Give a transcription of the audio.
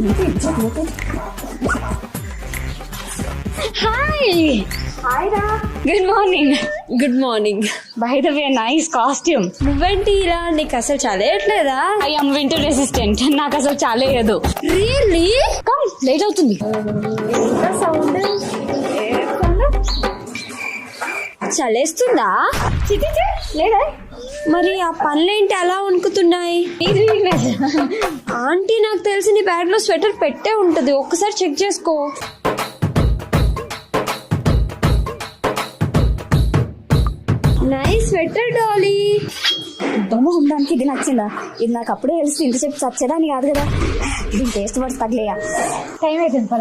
Hi. Good morning. Good morning. By the way nice costume. నువ్వేంటి ఇలా? నీకు అసలు చలేయట్లేదా? I am winter resistant. నాకు అసలు చాలేదు. రియల్లీ? కమ్ లేట్ అవుతుంది. చలేస్తుందా? లేదా మరి ఆ పనులేంటి అలా వణుకుతున్నాయి? ఆంటీ నాకు తెలిసి నీ బ్యాగ్ లో స్వెటర్ పెట్టే ఉంటది, ఒక్కసారి చెక్ చేసుకో. Nice sweater Dolly. దొమ్మ ఉండడానికి ఇది నచ్చిందా? ఇది నాకు అప్పుడే తెలిసి ఇంతసేపు చచ్చేదాన్ని కాదు కదా. దీని టేస్ట్ పడి తగిలేయా. టైం అయిపోయింది పద.